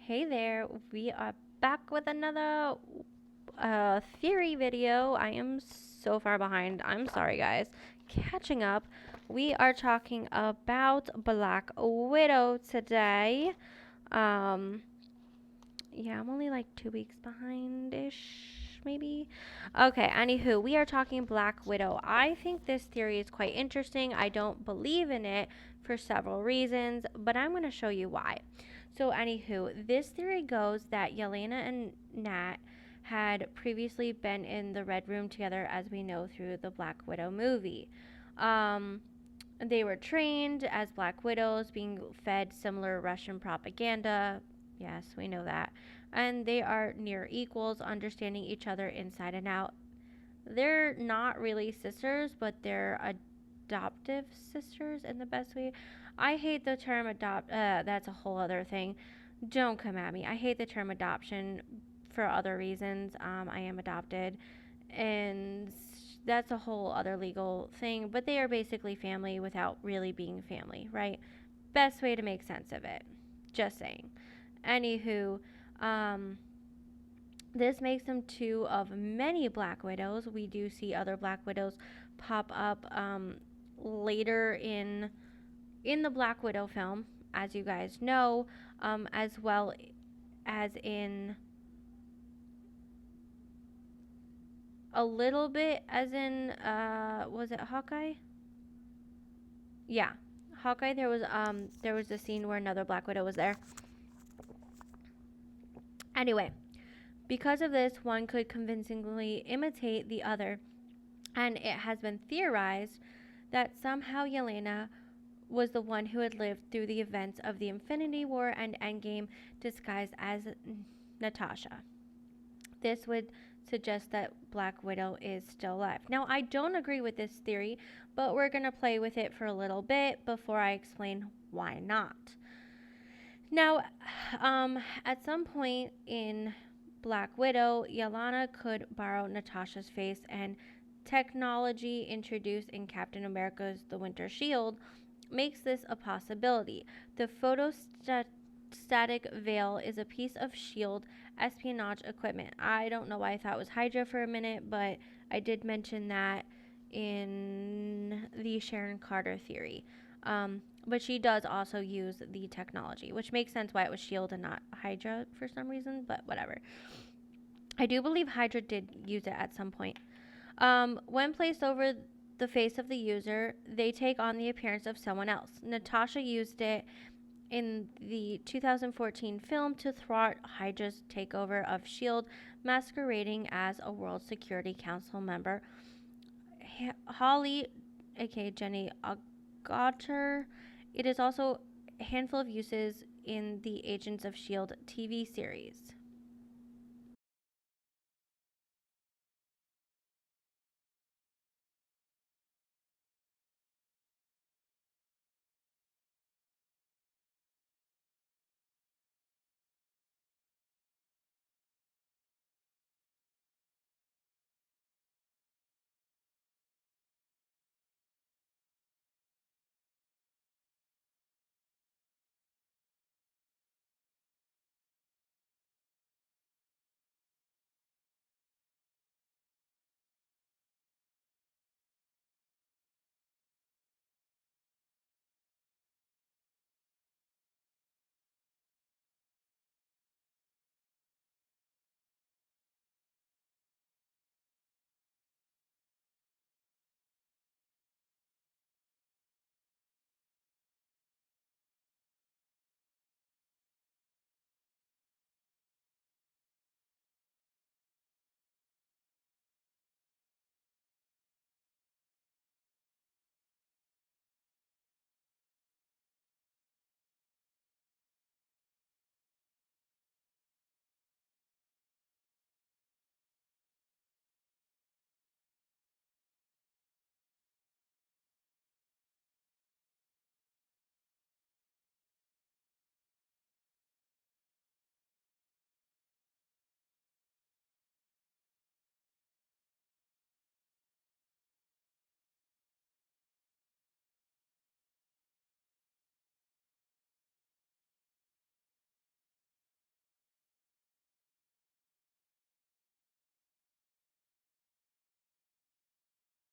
Hey there, we are back with another theory video. I am so far behind. I'm sorry, guys. Catching up. We are talking about Black Widow today. Um, yeah, I'm only like 2 weeks behind ish, maybe. Okay, anywho, we are talking Black Widow. I think this theory is quite interesting. I don't believe in it for several reasons, but I'm going to show you why. So, anywho, this theory goes that Yelena and Nat had previously been in the Red Room together, as we know through the Black Widow movie. Um, they were trained as Black Widows, being fed similar Russian propaganda. Yes, we know that. And they are near equals, understanding each other inside and out. They're not really sisters, but they're adoptive sisters in the best way. I hate the term adopt. That's a whole other thing. Don't come at me. I hate the term adoption for other reasons. I am adopted, and that's a whole other legal thing. But they are basically family without really being family, right? Best way to make sense of it. Just saying. Anywho, um, this makes them two of many Black Widows. We do see other Black Widows pop up later in the Black Widow film, as you guys know, as well as in a little bit, as in was it Hawkeye? Yeah, Hawkeye. There was a scene where another Black Widow was there. Anyway, because of this, one could convincingly imitate the other, and it has been theorized that somehow Yelena was the one who had lived through the events of the Infinity War and Endgame disguised as Natasha. This would suggest that Black Widow is still alive. Now, I don't agree with this theory, but we're going to play with it for a little bit before I explain why not. Now, at some point in Black Widow, Yelena could borrow Natasha's face, and technology introduced in Captain America's The Winter Shield makes this a possibility. The photostatic veil is a piece of shield espionage equipment. I don't know why I thought it was Hydra for a minute, but I did mention that in the Sharon Carter theory. But she does also use the technology, which makes sense why it was Shield and not Hydra for some reason, but whatever. I do believe Hydra did use it at some point. When placed over the face of the user, they take on the appearance of someone else. Natasha used it in the 2014 film to thwart Hydra's takeover of S.H.I.E.L.D., masquerading as a World Security Council member. Holly, aka Jenny Agutter, it is also a handful of uses in the Agents of S.H.I.E.L.D. TV series.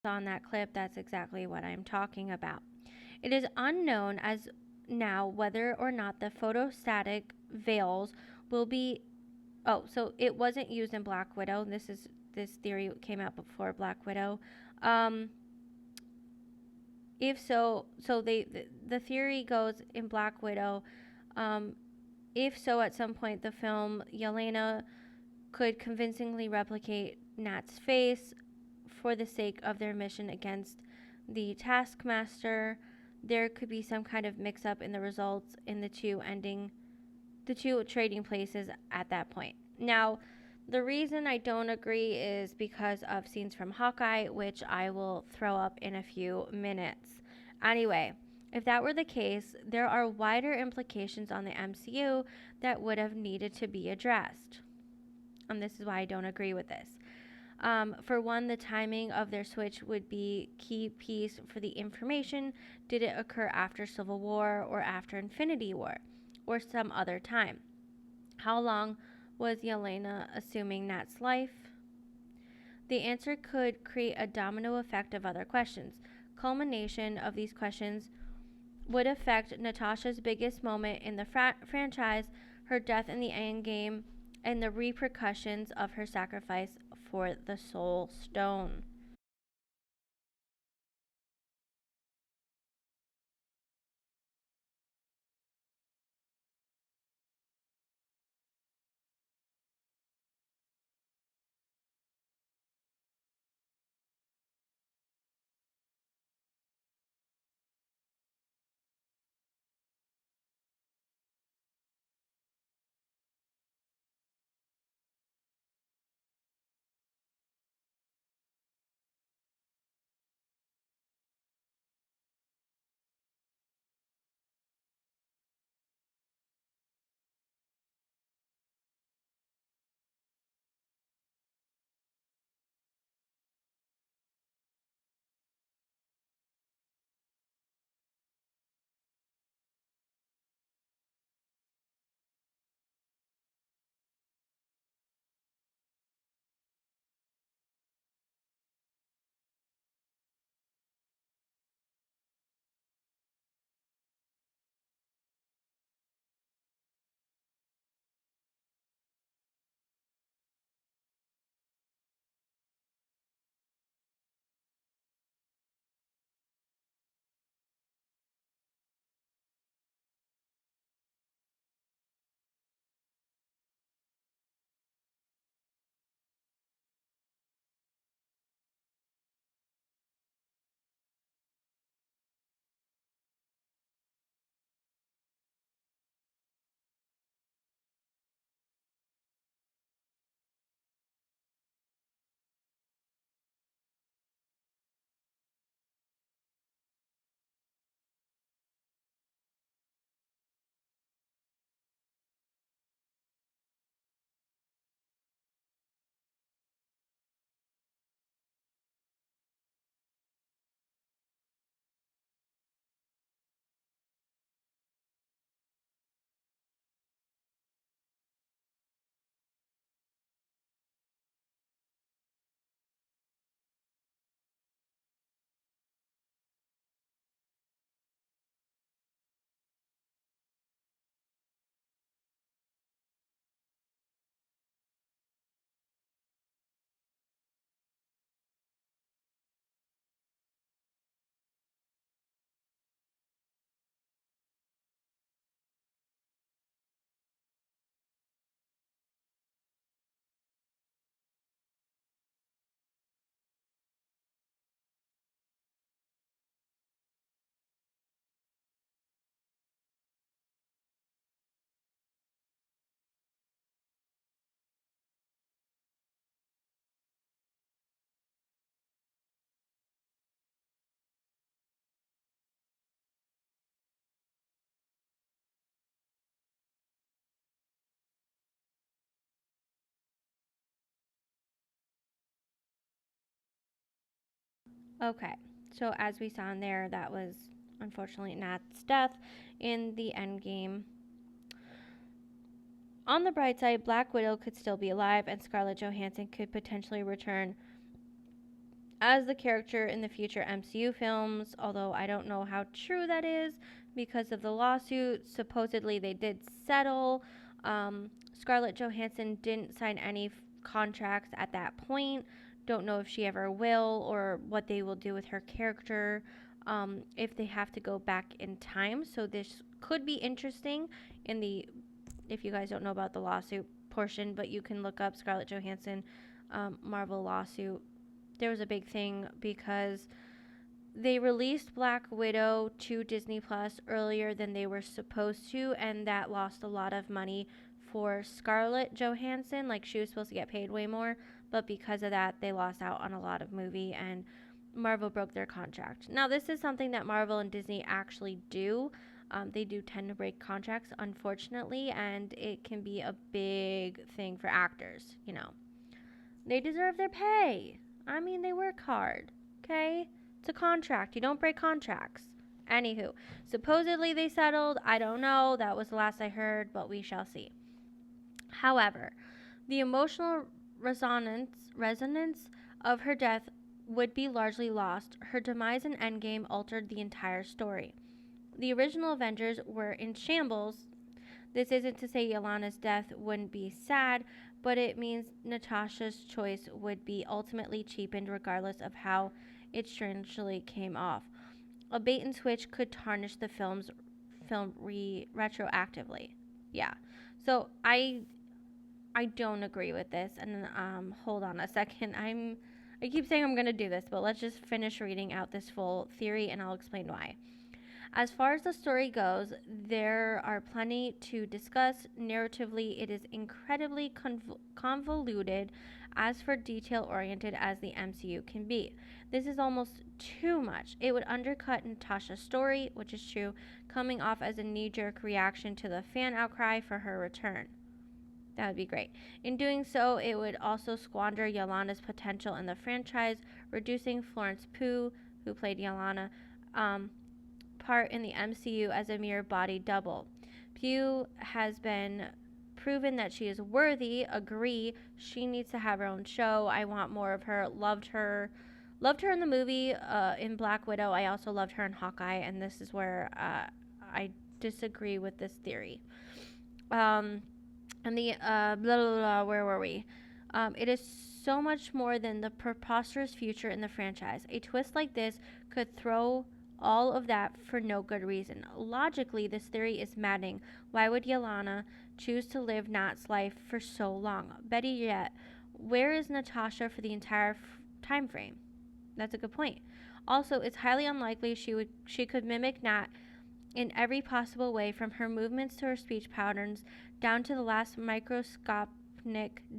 On that clip, that's exactly what I'm talking about. It is unknown as now whether or not the photostatic veils will be. Oh, so it wasn't used in Black Widow. This theory came out before Black Widow. Um, if so, the theory goes in Black Widow. Um, if so, at some point the film Yelena could convincingly replicate Nat's face for the sake of their mission against the Taskmaster. There could be some kind of mix up in the results in the two trading places at that point. Now, the reason I don't agree is because of scenes from Hawkeye, which I will throw up in a few minutes. Anyway, if that were the case, there are wider implications on the MCU that would have needed to be addressed. And this is why I don't agree with this. For one, the timing of their switch would be key piece for the information. Did it occur after Civil War or after Infinity War or some other time? How long was Yelena assuming Nat's life? The answer could create a domino effect of other questions. Culmination of these questions would affect Natasha's biggest moment in the franchise, her death in the Endgame, and the repercussions of her sacrifice for the Soul Stone. Okay, so as we saw in there, that was unfortunately Nat's death in the Endgame. On the bright side, Black Widow could still be alive, and Scarlett Johansson could potentially return as the character in the future MCU films, although I don't know how true that is because of the lawsuit. Supposedly they did settle. Scarlett Johansson didn't sign any contracts at that point. Don't know if she ever will or what they will do with her character, if they have to go back in time. So this could be interesting in the, if you guys don't know about the lawsuit portion, but you can look up Scarlett Johansson Marvel lawsuit. There was a big thing because they released Black Widow to Disney Plus earlier than they were supposed to, and that lost a lot of money for Scarlett Johansson. Like, she was supposed to get paid way more, but because of that, they lost out on a lot of movie, and Marvel broke their contract. Now, this is something that Marvel and Disney actually do. They do tend to break contracts, unfortunately, and it can be a big thing for actors, you know. They deserve their pay. I mean, they work hard, okay? It's a contract. You don't break contracts. Anywho, supposedly they settled. I don't know. That was the last I heard, but we shall see. However, the emotional resonance of her death would be largely lost. Her demise in Endgame altered the entire story. The original Avengers were in shambles. This isn't to say Yelena's death wouldn't be sad, but it means Natasha's choice would be ultimately cheapened regardless of how it strangely came off. A bait and switch could tarnish the film retroactively. Yeah. So I don't agree with this. And hold on a second. I keep saying I'm going to do this, but let's just finish reading out this full theory and I'll explain why. As far as the story goes, there are plenty to discuss. Narratively, it is incredibly convoluted, as for detail-oriented as the MCU can be. This is almost too much. It would undercut Natasha's story, which is true, coming off as a knee-jerk reaction to the fan outcry for her return. That would be great. In doing so, it would also squander Yelena's potential in the franchise, reducing Florence Pugh, who played Yelena, part in the MCU as a mere body double. Pugh has been proven that she is worthy. Agree. She needs to have her own show. I want more of her. Loved her in the movie in Black Widow. I also loved her in Hawkeye, and this is where I disagree with this theory. And the blah, blah, blah, where were we? It is so much more than the preposterous future in the franchise. A twist like this could throw all of that for no good reason. Logically, this theory is maddening. Why would Yelena choose to live Nat's life for so long? Better yet, where is Natasha for the entire time frame? That's a good point. Also, it's highly unlikely she could mimic Nat in every possible way, from her movements to her speech patterns down to the last microscopic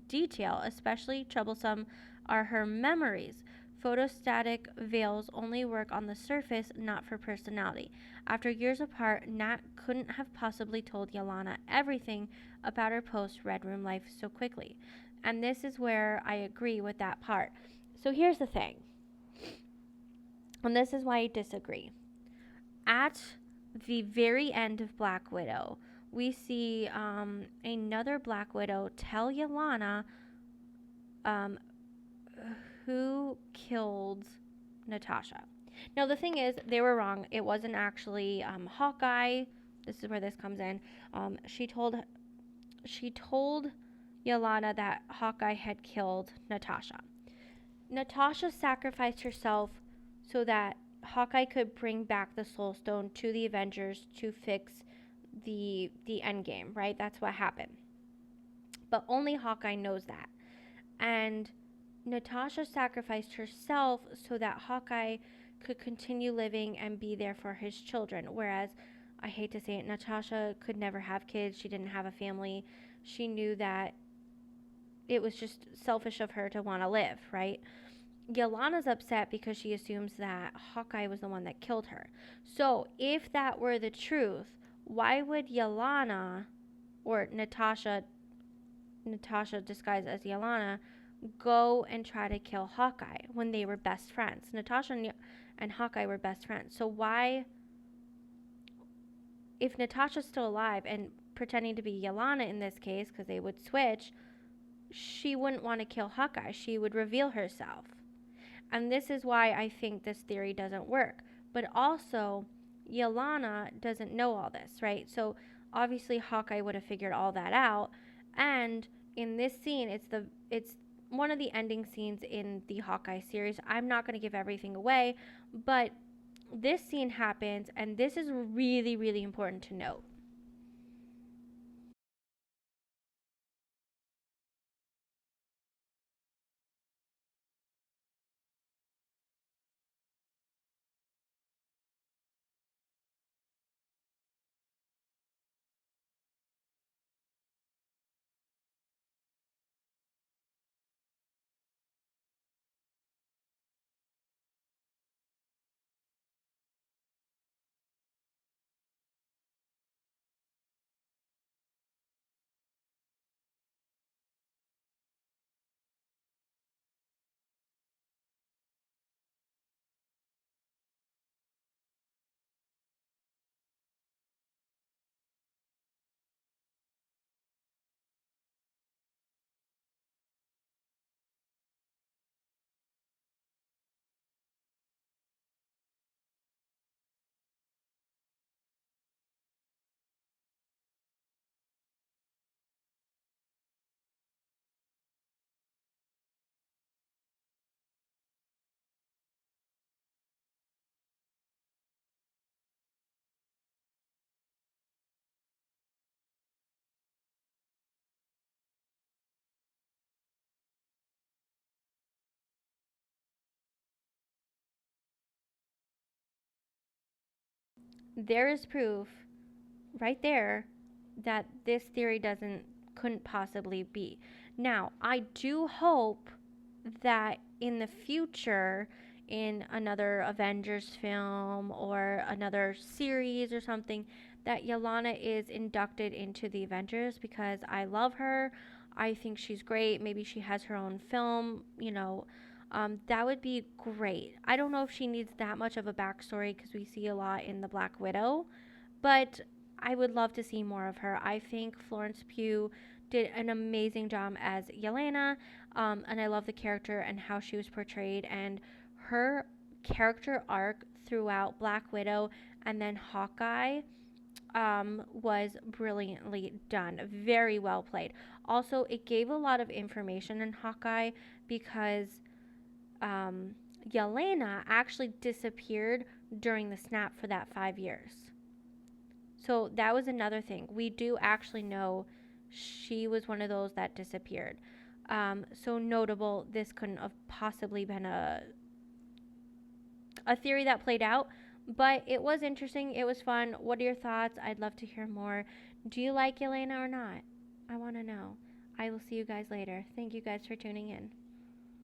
detail. Especially troublesome are her memories. Photostatic veils only work on the surface, not for personality. After years apart, Nat couldn't have possibly told Yelena everything about her post-Red Room life so quickly. And this is where I agree with that part. So here's the thing. And this is why I disagree. At the very end of Black Widow, we see another Black Widow tell Yelena who killed Natasha. Now, the thing is, they were wrong. It wasn't actually Hawkeye. This is where this comes in. She told Yelena that Hawkeye had killed Natasha. Natasha sacrificed herself so that Hawkeye could bring back the Soul Stone to the Avengers to fix the Endgame, right? That's what happened. But only Hawkeye knows that. And Natasha sacrificed herself so that Hawkeye could continue living and be there for his children. Whereas, I hate to say it, Natasha could never have kids. She didn't have a family. She knew that it was just selfish of her to want to live, right? Yelena's upset because she assumes that Hawkeye was the one that killed her. So, if that were the truth, why would Yelena, or Natasha disguised as Yelena, go and try to kill Hawkeye when they were best friends? Natasha and Hawkeye were best friends. So why, if Natasha's still alive and pretending to be Yelena in this case, because they would switch, she wouldn't want to kill Hawkeye. She would reveal herself. And this is why I think this theory doesn't work. But also, Yelena doesn't know all this, right? So obviously Hawkeye would have figured all that out. And in this scene, it's one of the ending scenes in the Hawkeye series. I'm not going to give everything away, but this scene happens, and this is really, really important to note. There is proof right there that this theory doesn't couldn't possibly be. Now, I do hope that in the future, in another Avengers film or another series or something, that Yelena is inducted into the Avengers, because I love her. I think she's great. Maybe she has her own film, that would be great. I don't know if she needs that much of a backstory because we see a lot in the Black Widow, but I would love to see more of her. I think Florence Pugh did an amazing job as Yelena, and I love the character and how she was portrayed, and her character arc throughout Black Widow and then Hawkeye was brilliantly done. Very well played. Also, it gave a lot of information in Hawkeye because um, Yelena actually disappeared during the snap for that 5 years. So that was another thing. We do actually know she was one of those that disappeared. So notable, this couldn't have possibly been a theory that played out, but it was interesting. It was fun. What are your thoughts? I'd love to hear more. Do you like Elena or not? I want to know. I will see you guys later. Thank you guys for tuning in.